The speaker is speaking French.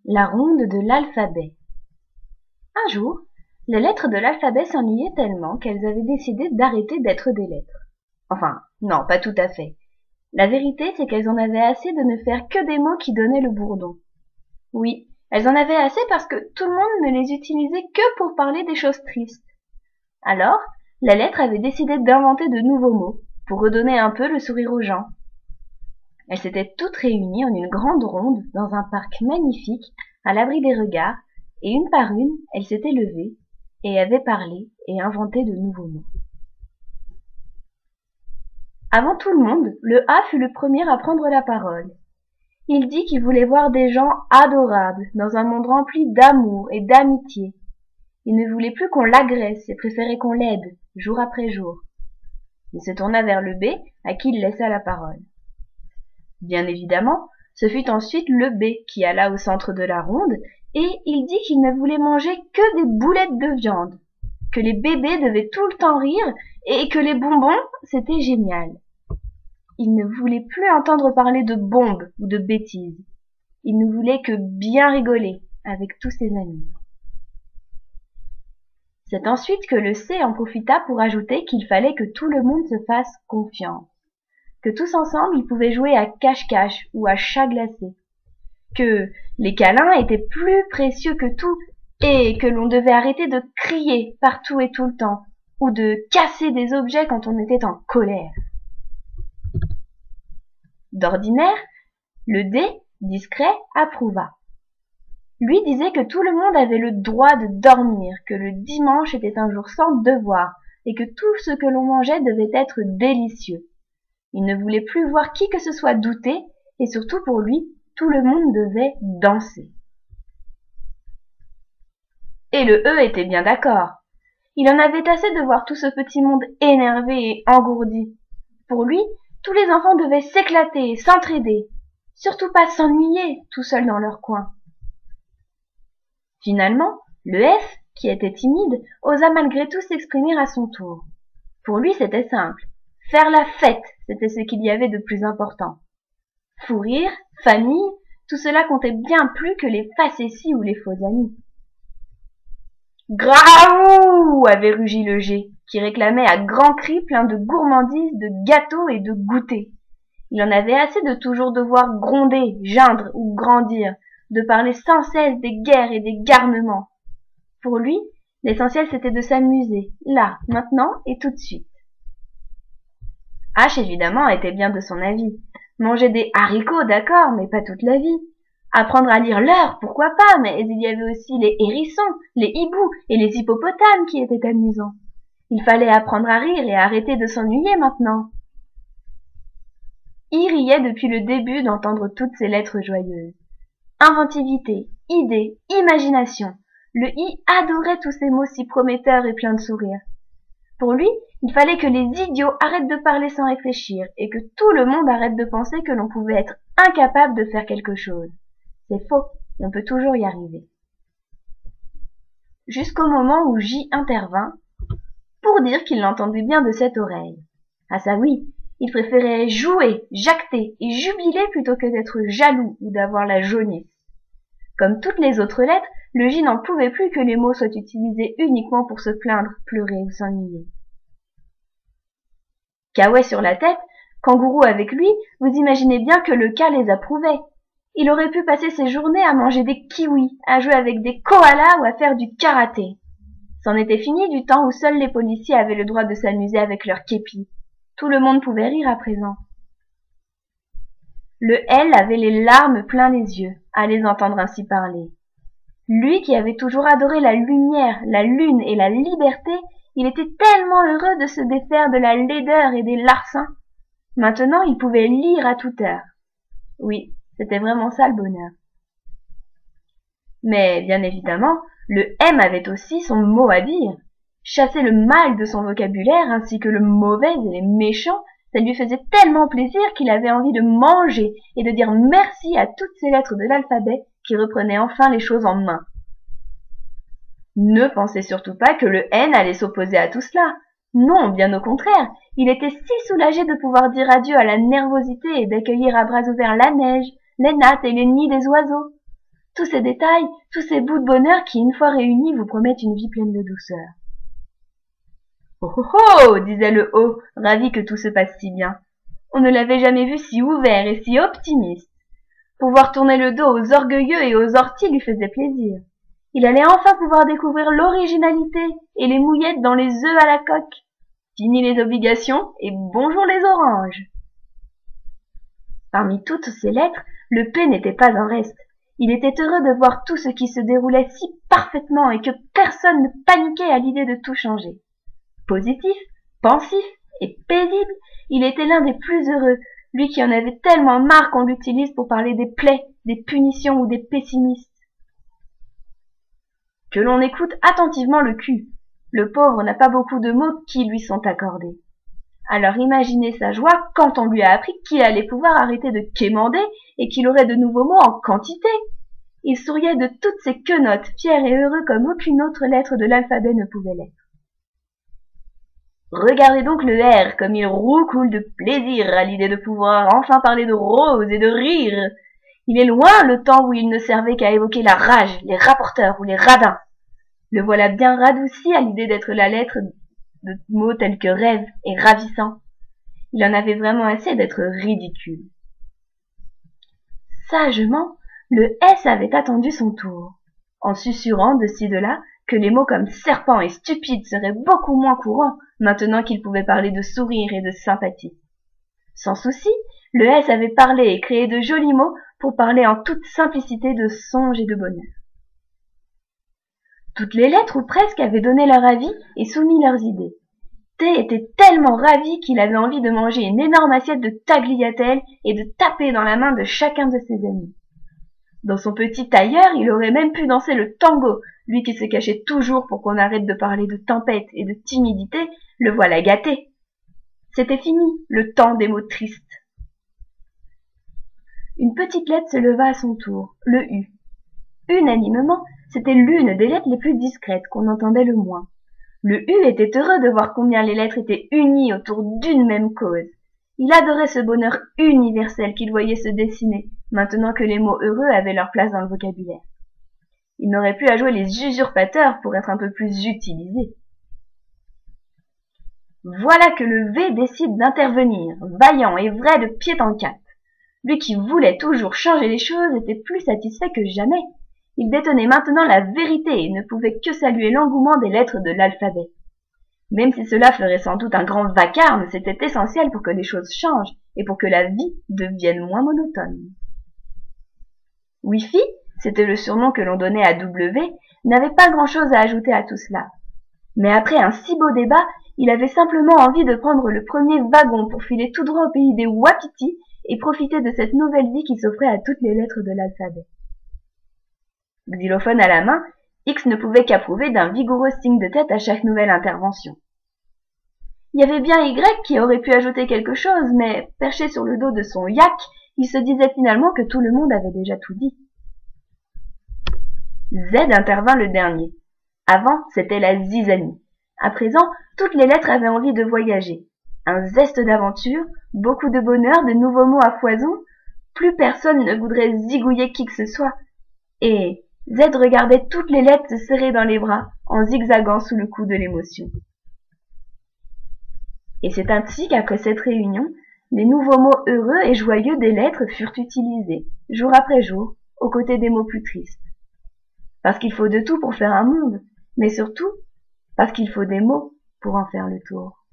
La ronde de l'alphabet. Un jour, les lettres de l'alphabet s'ennuyaient tellement qu'elles avaient décidé d'arrêter d'être des lettres. Enfin, non, pas tout à fait. La vérité, c'est qu'elles en avaient assez de ne faire que des mots qui donnaient le bourdon. Oui, elles en avaient assez parce que tout le monde ne les utilisait que pour parler des choses tristes. Alors, les lettres avaient décidé d'inventer de nouveaux mots pour redonner un peu le sourire aux gens. Elles s'étaient toutes réunies en une grande ronde dans un parc magnifique, à l'abri des regards, et une par une, elles s'étaient levées et avaient parlé et inventé de nouveaux mots. Avant tout le monde, le A fut le premier à prendre la parole. Il dit qu'il voulait voir des gens adorables dans un monde rempli d'amour et d'amitié. Il ne voulait plus qu'on l'agresse et préférait qu'on l'aide, jour après jour. Il se tourna vers le B, à qui il laissa la parole. Bien évidemment, ce fut ensuite le B qui alla au centre de la ronde et il dit qu'il ne voulait manger que des boulettes de viande, que les bébés devaient tout le temps rire et que les bonbons, c'était génial. Il ne voulait plus entendre parler de bombes ou de bêtises. Il ne voulait que bien rigoler avec tous ses amis. C'est ensuite que le C en profita pour ajouter qu'il fallait que tout le monde se fasse confiance, que tous ensemble ils pouvaient jouer à cache-cache ou à chat glacé, que les câlins étaient plus précieux que tout et que l'on devait arrêter de crier partout et tout le temps ou de casser des objets quand on était en colère. D'ordinaire, le D, discret, approuva. Lui disait que tout le monde avait le droit de dormir, que le dimanche était un jour sans devoir et que tout ce que l'on mangeait devait être délicieux. Il ne voulait plus voir qui que ce soit douter, et surtout pour lui, tout le monde devait danser. Et le E était bien d'accord. Il en avait assez de voir tout ce petit monde énervé et engourdi. Pour lui, tous les enfants devaient s'éclater et s'entraider, surtout pas s'ennuyer tout seuls dans leur coin. Finalement, le F, qui était timide, osa malgré tout s'exprimer à son tour. Pour lui, c'était simple. Faire la fête, c'était ce qu'il y avait de plus important. Fou rire, famille, tout cela comptait bien plus que les facéties ou les faux amis. Graou, avait rugi le G, qui réclamait à grands cris plein de gourmandises, de gâteaux et de goûters. Il en avait assez de toujours devoir gronder, geindre ou grandir, de parler sans cesse des guerres et des garnements. Pour lui, l'essentiel c'était de s'amuser, là, maintenant et tout de suite. H, évidemment, était bien de son avis. Manger des haricots, d'accord, mais pas toute la vie. Apprendre à lire l'heure, pourquoi pas, mais il y avait aussi les hérissons, les hiboux et les hippopotames qui étaient amusants. Il fallait apprendre à rire et arrêter de s'ennuyer maintenant. Il riait depuis le début d'entendre toutes ces lettres joyeuses. Inventivité, idée, imagination. Le I adorait tous ces mots si prometteurs et pleins de sourires. Pour lui, il fallait que les idiots arrêtent de parler sans réfléchir et que tout le monde arrête de penser que l'on pouvait être incapable de faire quelque chose. C'est faux, on peut toujours y arriver. Jusqu'au moment où J intervint pour dire qu'il l'entendait bien de cette oreille. Ah ça oui, il préférait jouer, jacter et jubiler plutôt que d'être jaloux ou d'avoir la jaunisse. Comme toutes les autres lettres, le J n'en pouvait plus que les mots soient utilisés uniquement pour se plaindre, pleurer ou s'ennuyer. Kaouet sur la tête, Kangourou avec lui, vous imaginez bien que le K les approuvait. Il aurait pu passer ses journées à manger des kiwis, à jouer avec des koalas ou à faire du karaté. C'en était fini du temps où seuls les policiers avaient le droit de s'amuser avec leurs képis. Tout le monde pouvait rire à présent. Le L avait les larmes plein les yeux, à les entendre ainsi parler. Lui qui avait toujours adoré la lumière, la lune et la liberté, il était tellement heureux de se défaire de la laideur et des larcins. Maintenant, il pouvait lire à toute heure. Oui, c'était vraiment ça le bonheur. Mais, bien évidemment, le M avait aussi son mot à dire. Chasser le mal de son vocabulaire ainsi que le mauvais et les méchants, ça lui faisait tellement plaisir qu'il avait envie de manger et de dire merci à toutes ces lettres de l'alphabet qui reprenaient enfin les choses en main. Ne pensez surtout pas que le N allait s'opposer à tout cela. Non, bien au contraire, il était si soulagé de pouvoir dire adieu à la nervosité et d'accueillir à bras ouverts la neige, les nattes et les nids des oiseaux. tous ces détails, tous ces bouts de bonheur qui, une fois réunis, vous promettent une vie pleine de douceur. Oh oh oh, disait le haut, ravi que tout se passe si bien. On ne l'avait jamais vu si ouvert et si optimiste. Pouvoir tourner le dos aux orgueilleux et aux orties lui faisait plaisir. Il allait enfin pouvoir découvrir l'originalité et les mouillettes dans les œufs à la coque. Fini les obligations et bonjour les oranges. Parmi toutes ces lettres, le P n'était pas en reste. Il était heureux de voir tout ce qui se déroulait si parfaitement et que personne ne paniquait à l'idée de tout changer. Positif, pensif et paisible, il était l'un des plus heureux, lui qui en avait tellement marre qu'on l'utilise pour parler des plaies, des punitions ou des pessimistes. Que l'on écoute attentivement le cul. Le pauvre n'a pas beaucoup de mots qui lui sont accordés. Alors imaginez sa joie quand on lui a appris qu'il allait pouvoir arrêter de quémander et qu'il aurait de nouveaux mots en quantité. Il souriait de toutes ses quenottes, fier et heureux comme aucune autre lettre de l'alphabet ne pouvait l'être. Regardez donc le R comme il roucoule de plaisir à l'idée de pouvoir enfin parler de rose et de rire. Il est loin le temps où il ne servait qu'à évoquer la rage, les rapporteurs ou les radins. Le voilà bien radouci à l'idée d'être la lettre de mots tels que rêve et ravissant. Il en avait vraiment assez d'être ridicule. Sagement, le S avait attendu son tour, en susurrant de ci de là que les mots comme serpent et stupide seraient beaucoup moins courants maintenant qu'il pouvait parler de sourire et de sympathie. Sans souci, le S avait parlé et créé de jolis mots pour parler en toute simplicité de songe et de bonheur. Toutes les lettres ou presque avaient donné leur avis et soumis leurs idées. T était tellement ravi qu'il avait envie de manger une énorme assiette de tagliatelle et de taper dans la main de chacun de ses amis. Dans son petit tailleur, il aurait même pu danser le tango, lui qui se cachait toujours pour qu'on arrête de parler de tempête et de timidité, le voilà gâté. C'était fini, le temps des mots tristes. Une petite lettre se leva à son tour, le U. Unanimement, c'était l'une des lettres les plus discrètes qu'on entendait le moins. Le U était heureux de voir combien les lettres étaient unies autour d'une même cause. Il adorait ce bonheur universel qu'il voyait se dessiner, maintenant que les mots heureux avaient leur place dans le vocabulaire. Il n'aurait plus à jouer les usurpateurs pour être un peu plus utilisé. Voilà que le V décide d'intervenir, vaillant et vrai de pied en cap. Lui qui voulait toujours changer les choses était plus satisfait que jamais. Il détenait maintenant la vérité et ne pouvait que saluer l'engouement des lettres de l'alphabet. Même si cela ferait sans doute un grand vacarme, c'était essentiel pour que les choses changent et pour que la vie devienne moins monotone. Wi-Fi, c'était le surnom que l'on donnait à W, n'avait pas grand-chose à ajouter à tout cela. Mais après un si beau débat, il avait simplement envie de prendre le premier wagon pour filer tout droit au pays des Wapitis et profiter de cette nouvelle vie qui s'offrait à toutes les lettres de l'alphabet. Xylophone à la main, X ne pouvait qu'approuver d'un vigoureux signe de tête à chaque nouvelle intervention. Il y avait bien Y qui aurait pu ajouter quelque chose, mais perché sur le dos de son yak, il se disait finalement que tout le monde avait déjà tout dit. Z intervint le dernier. Avant, c'était la zizanie. À présent, toutes les lettres avaient envie de voyager. Un zeste d'aventure, beaucoup de bonheur, de nouveaux mots à foison. Plus personne ne voudrait zigouiller qui que ce soit. Et Z regardait toutes les lettres se serrer dans les bras, en zigzagant sous le coup de l'émotion. Et c'est ainsi qu'après cette réunion, les nouveaux mots heureux et joyeux des lettres furent utilisés, jour après jour, aux côtés des mots plus tristes. Parce qu'il faut de tout pour faire un monde, mais surtout parce qu'il faut des mots pour en faire le tour.